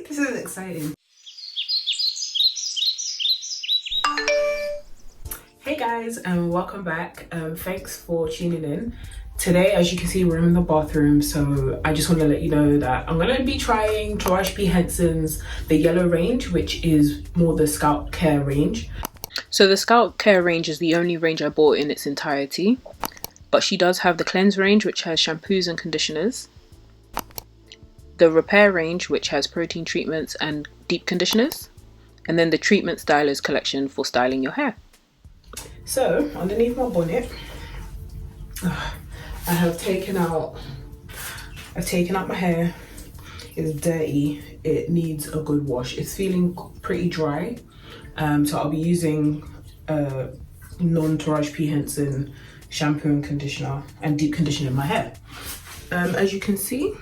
This is exciting. Hey guys, and welcome back. Thanks for tuning in. Today, as you can see, we're in the bathroom, so I just want to let you know that I'm going to be trying Taraji Henson's the yellow range, which is more the scalp care range. So the scalp care range is the only range I bought in its entirety, but she does have the cleanse range, which has shampoos and conditioners, the repair range, which has protein treatments and deep conditioners, and then the treatment stylers collection for styling your hair. So underneath my bonnet, I've taken out my hair. It's dirty, it needs a good wash. It's feeling pretty dry, so I'll be using non-Taraji Henson shampoo and conditioner and deep conditioner in my hair. As you can see,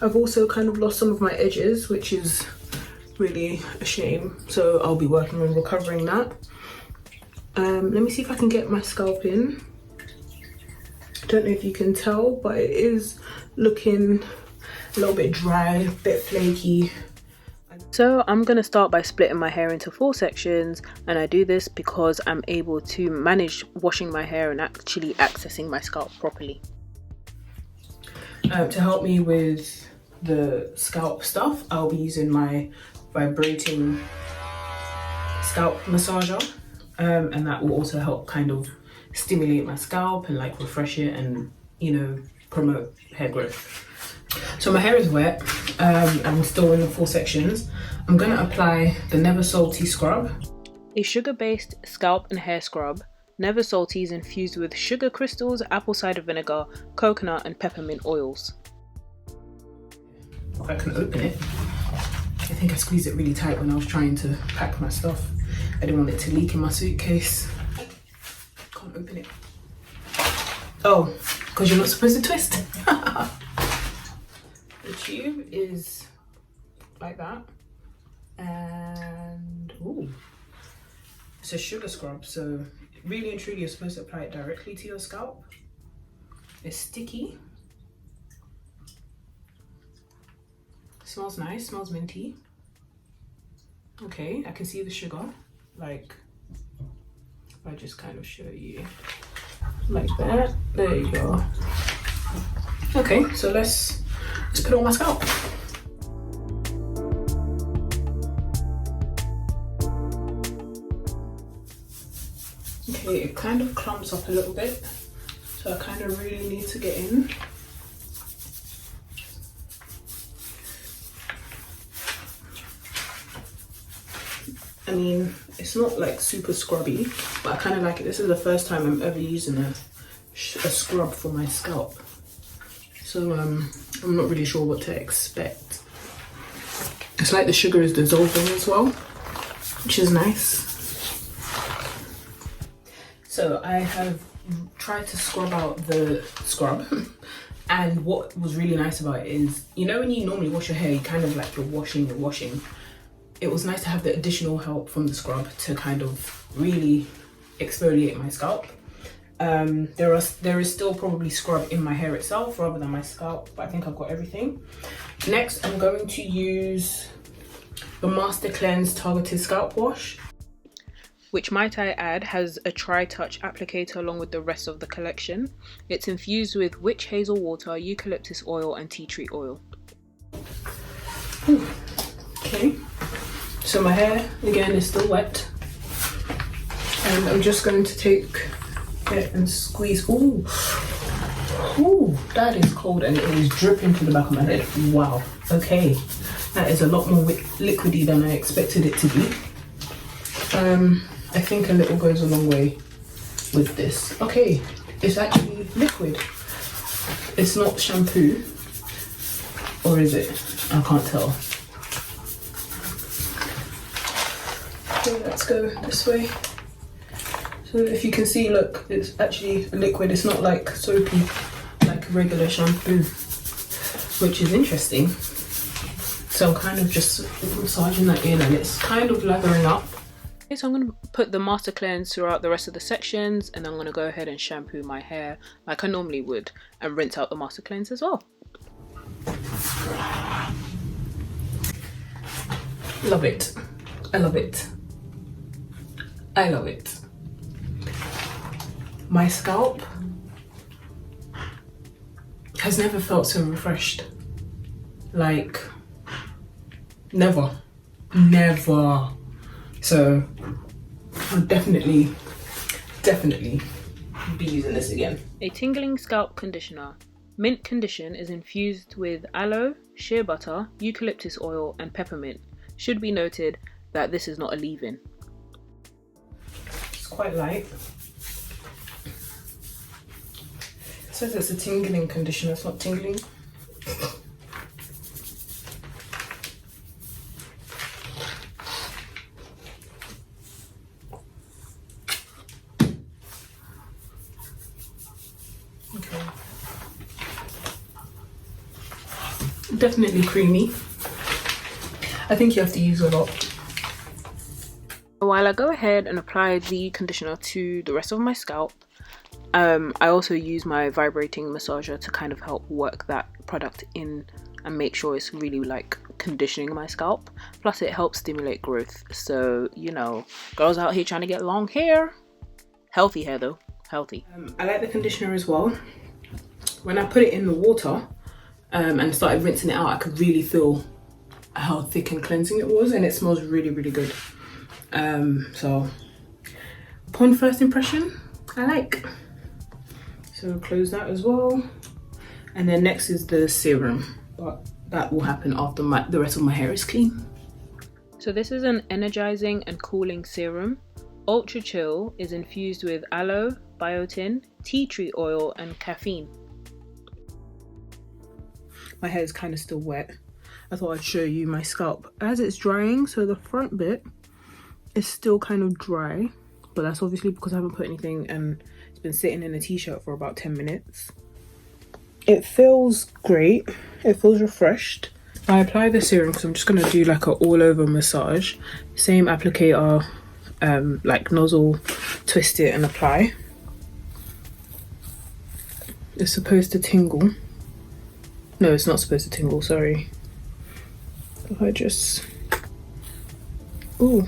I've also kind of lost some of my edges, which is really a shame, so I'll be working on recovering that. Let me see if I can get my scalp in. I don't know if you can tell, but it is looking a little bit dry, a bit flaky. So I'm going to start by splitting my hair into 4 sections, and I do this because I'm able to manage washing my hair and actually accessing my scalp properly. To help me with the scalp stuff, I'll be using my vibrating scalp massager, and that will also help kind of stimulate my scalp and like refresh it and, you know, promote hair growth. So my hair is wet. I'm still in the 4 sections. I'm gonna apply the Never Salty scrub. A sugar-based scalp and hair scrub. Never Salty is infused with sugar crystals, apple cider vinegar, coconut and peppermint oils. If I can open it. I think I squeezed it really tight when I was trying to pack my stuff. I didn't want it to leak in my suitcase. Can't open it. Oh, because you're not supposed to twist. The tube is like that. And ooh, it's a sugar scrub, so really and truly you're supposed to apply it directly to your scalp. It's sticky. Smells nice, smells minty. Okay, I can see the sugar. Like, if I just kind of show you like that, there you go. Okay, so let's put it on my scalp. Okay, it kind of clumps up a little bit, so I kind of really need to get in. I mean, it's not like super scrubby, but I kind of like it. This is the first time I'm ever using a scrub for my scalp, so I'm not really sure what to expect. It's like the sugar is dissolving as well, which is nice. So I have tried to scrub out the scrub, and what was really nice about it is, you know, when you normally wash your hair, you kind of like you're washing. It was nice to have the additional help from the scrub to kind of really exfoliate my scalp. There is still probably scrub in my hair itself rather than my scalp, but I think I've got everything. Next, I'm going to use the Master Cleanse Targeted Scalp Wash, which, might I add, has a tri-touch applicator along with the rest of the collection. It's infused with witch hazel water, eucalyptus oil and tea tree oil. Ooh. Okay, so my hair again is still wet, and I'm just going to take it and squeeze. Ooh, that is cold, and it is dripping to the back of my head. Wow, okay, that is a lot more liquidy than I expected it to be. I think a little goes a long way with this. Okay, it's actually liquid. It's not shampoo, or is it? I can't tell. Okay, let's go this way. So if you can see, look, it's actually liquid. It's not like soapy, like regular shampoo, which is interesting. So I'm kind of just massaging that in, and it's kind of lathering up. Okay, so I'm going to put the Master Cleanse throughout the rest of the sections, and I'm going to go ahead and shampoo my hair like I normally would and rinse out the Master Cleanse as well. Love it. I love it. I love it. My scalp has never felt so refreshed. Like, never. So I'll definitely be using this again. A tingling scalp conditioner. Mint condition is infused with aloe, shea butter, eucalyptus oil and peppermint. Should be noted that this is not a leave-in. It's quite light. It says it's a tingling conditioner, it's not tingling. Okay. Definitely creamy. I think you have to use a lot. While I go ahead and apply the conditioner to the rest of my scalp, I also use my vibrating massager to kind of help work that product in and make sure it's really like conditioning my scalp. Plus it helps stimulate growth. So, you know, girls out here trying to get long hair. Healthy hair though, healthy. I like the conditioner as well. When I put it in the water and started rinsing it out, I could really feel how thick and cleansing it was, and it smells really, really good. So upon first impression, I like. So close that as well. And then next is the serum, but that will happen after the rest of my hair is clean. So this is an energizing and cooling serum. Ultra Chill is infused with aloe, biotin, tea tree oil and caffeine. My hair is kind of still wet. I thought I'd show you my scalp as it's drying. So the front bit is still kind of dry, but that's obviously because I haven't put anything and it's been sitting in a t-shirt for about 10 minutes. It feels great. It feels refreshed. I apply the serum because I'm just going to do like a all over massage. Same applicator, like nozzle, twist it and apply. It's supposed to tingle. No, it's not supposed to tingle, sorry. If I just... Ooh.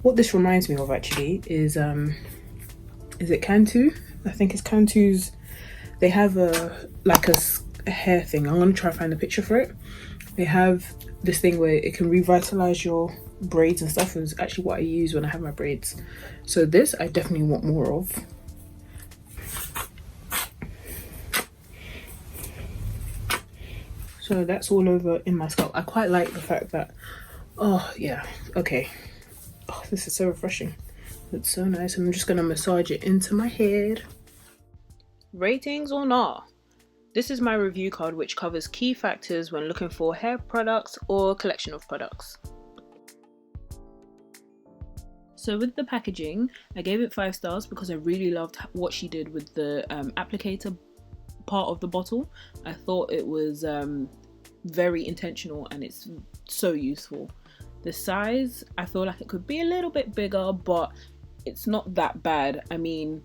What this reminds me of actually is it Cantu? I think it's Cantu's. They have a hair thing. I'm gonna try to find a picture for it. They have this thing where it can revitalize your braids and stuff. It's actually what I use when I have my braids. So this I definitely want more of. So that's all over in my scalp. I quite like the fact that, oh yeah, okay. Oh, this is so refreshing. It's so nice. I'm just gonna massage it into my head. Ratings or Nahh? This is my review card which covers key factors when looking for hair products or collection of products. So with the packaging, I gave it 5 stars because I really loved what she did with the applicator part of the bottle. I thought it was very intentional and it's so useful. The size, I feel like it could be a little bit bigger, but it's not that bad. I mean,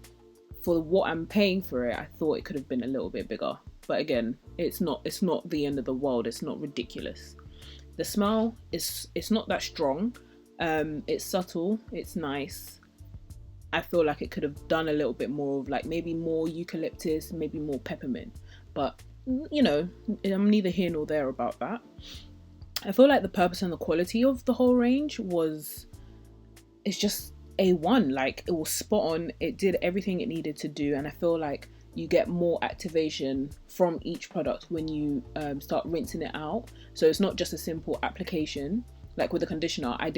for what I'm paying for it, I thought it could have been a little bit bigger. But again, it's not the end of the world. It's not ridiculous. The smell it's not that strong. It's subtle, it's nice. I feel like it could have done a little bit more of like maybe more eucalyptus, maybe more peppermint. But you know, I'm neither here nor there about that. I feel like the purpose and the quality of the whole range it's just A1. Like, it was spot on. It did everything it needed to do, and I feel like you get more activation from each product when you start rinsing it out. So it's not just a simple application. Like with the conditioner, I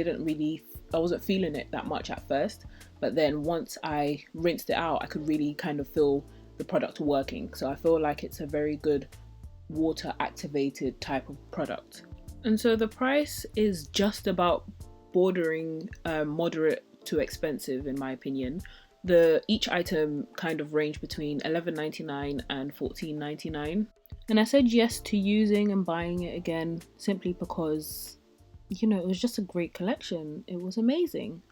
wasn't feeling it that much at first, but then once I rinsed it out, I could really kind of feel the product working. So I feel like it's a very good water activated type of product. And so the price is just about bordering moderate to expensive in my opinion. Each item kind of ranged between $11.99 and $14.99, and I said yes to using and buying it again simply because, you know, it was just a great collection. It was amazing.